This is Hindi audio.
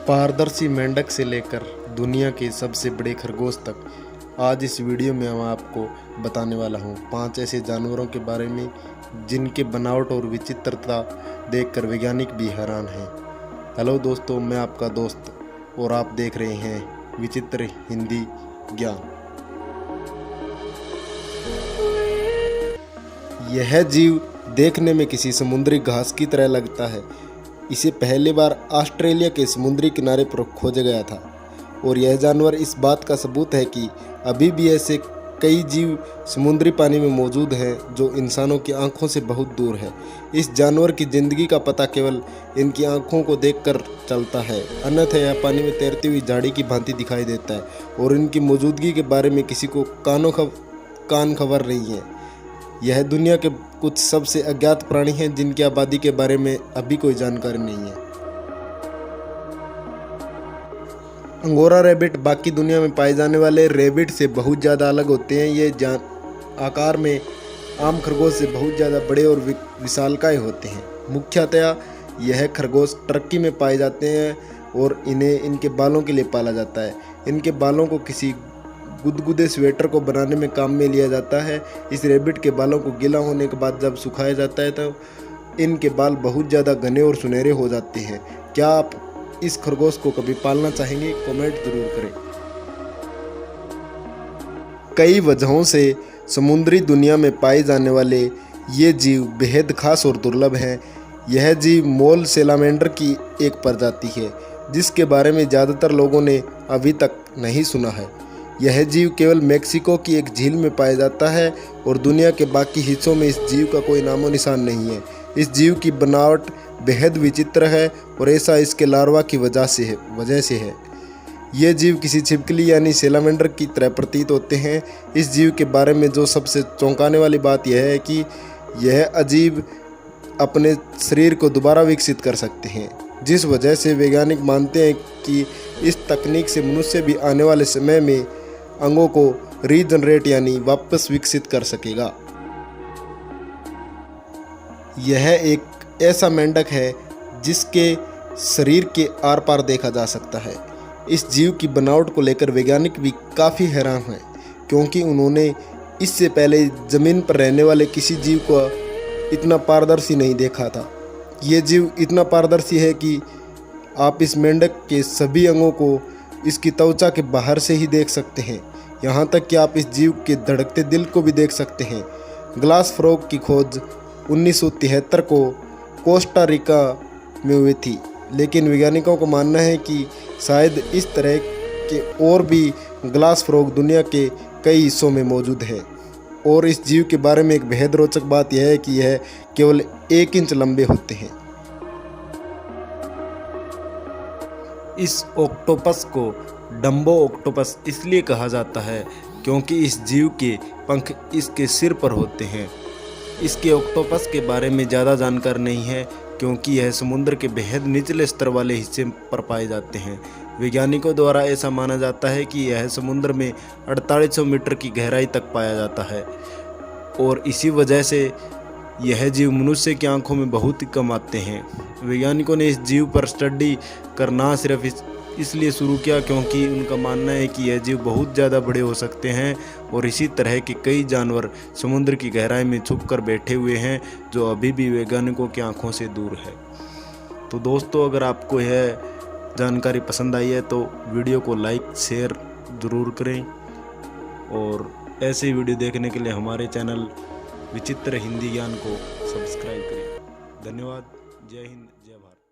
पारदर्शी मेंढक से लेकर दुनिया के सबसे बड़े खरगोश तक आज इस वीडियो में मैं आपको बताने वाला हूँ 5 ऐसे जानवरों के बारे में जिनके बनावट और विचित्रता देखकर वैज्ञानिक भी हैरान हैं। हेलो दोस्तों, मैं आपका दोस्त और आप देख रहे हैं विचित्र हिंदी ज्ञान। यह जीव देखने में किसी समुद्री घास की तरह लगता है। इसे पहली बार ऑस्ट्रेलिया के समुद्री किनारे पर खोजा गया था और यह जानवर इस बात का सबूत है कि अभी भी ऐसे कई जीव समुद्री पानी में मौजूद हैं जो इंसानों की आंखों से बहुत दूर है। इस जानवर की ज़िंदगी का पता केवल इनकी आंखों को देखकर चलता है, अन्यथा यह पानी में तैरती हुई झाड़ी की भांति दिखाई देता है और इनकी मौजूदगी के बारे में किसी को कान खबर नहीं है। यह दुनिया के कुछ सबसे अज्ञात प्राणी हैं जिनकी आबादी के बारे में अभी कोई जानकारी नहीं है। अंगोरा रैबिट बाकी दुनिया में पाए जाने वाले रैबिट से बहुत ज़्यादा अलग होते हैं। ये आकार में आम खरगोश से बहुत ज़्यादा बड़े और विशालकाय होते हैं। मुख्यतया यह खरगोश टर्की में पाए जाते हैं और इन्हें इनके बालों के लिए पाला जाता है। इनके बालों को किसी गुदगुदे स्वेटर को बनाने में काम में लिया जाता है। इस रैबिट के बालों को गीला होने के बाद जब सुखाया जाता है तो इनके बाल बहुत ज़्यादा घने और सुनहरे हो जाते हैं। क्या आप इस खरगोश को कभी पालना चाहेंगे? कमेंट जरूर करें। कई वजहों से समुद्री दुनिया में पाए जाने वाले ये जीव बेहद खास और दुर्लभ हैं। यह जीव मोल सेलामेंडर की एक प्रजाति है जिसके बारे में ज़्यादातर लोगों ने अभी तक नहीं सुना है। यह जीव केवल मेक्सिको की एक झील में पाया जाता है और दुनिया के बाकी हिस्सों में इस जीव का कोई नामो निशान नहीं है। इस जीव की बनावट बेहद विचित्र है और ऐसा इसके लार्वा की वजह से है। ये जीव किसी छिपकली यानी सेलामेंडर की तरह प्रतीत होते हैं। इस जीव के बारे में जो सबसे चौंकाने वाली बात यह है कि यह अजीब अपने शरीर को दोबारा विकसित कर सकते हैं, जिस वजह से वैज्ञानिक मानते हैं कि इस तकनीक से मनुष्य भी आने वाले समय में अंगों को रीजनरेट यानी वापस विकसित कर सकेगा। यह एक ऐसा मेंढक है जिसके शरीर के आर पार देखा जा सकता है। इस जीव की बनावट को लेकर वैज्ञानिक भी काफ़ी हैरान हैं क्योंकि उन्होंने इससे पहले ज़मीन पर रहने वाले किसी जीव को इतना पारदर्शी नहीं देखा था। ये जीव इतना पारदर्शी है कि आप इस मेंढक के सभी अंगों को इसकी त्वचा के बाहर से ही देख सकते हैं। यहाँ तक कि आप इस जीव के धड़कते दिल को भी देख सकते हैं। ग्लास फ्रॉग की खोज 1973 को कोस्टा रिका में हुई थी, लेकिन वैज्ञानिकों को मानना है कि शायद इस तरह के और भी ग्लास फ्रॉग दुनिया के कई हिस्सों में मौजूद है। और इस जीव के बारे में एक बेहद रोचक बात यह है कि यह केवल 1 इंच लंबे होते हैं। इस ऑक्टोपस को डम्बो ऑक्टोपस इसलिए कहा जाता है क्योंकि इस जीव के पंख इसके सिर पर होते हैं। इसके ऑक्टोपस के बारे में ज़्यादा जानकारी नहीं है क्योंकि यह समुद्र के बेहद निचले स्तर वाले हिस्से पर पाए जाते हैं। वैज्ञानिकों द्वारा ऐसा माना जाता है कि यह समुद्र में 4800 मीटर की गहराई तक पाया जाता है और इसी वजह से यह जीव मनुष्य की आंखों में बहुत ही कम आते हैं। वैज्ञानिकों ने इस जीव पर स्टडी करना सिर्फ इसलिए शुरू किया क्योंकि उनका मानना है कि यह जीव बहुत ज़्यादा बड़े हो सकते हैं और इसी तरह के कई जानवर समुद्र की गहराई में छुपकर बैठे हुए हैं जो अभी भी वैज्ञानिकों की आंखों से दूर है। तो दोस्तों, अगर आपको यह जानकारी पसंद आई है तो वीडियो को लाइक शेयर ज़रूर करें और ऐसे वीडियो देखने के लिए हमारे चैनल विचित्र हिंदी ज्ञान को सब्सक्राइब करें। धन्यवाद। जय हिंद, जय भारत।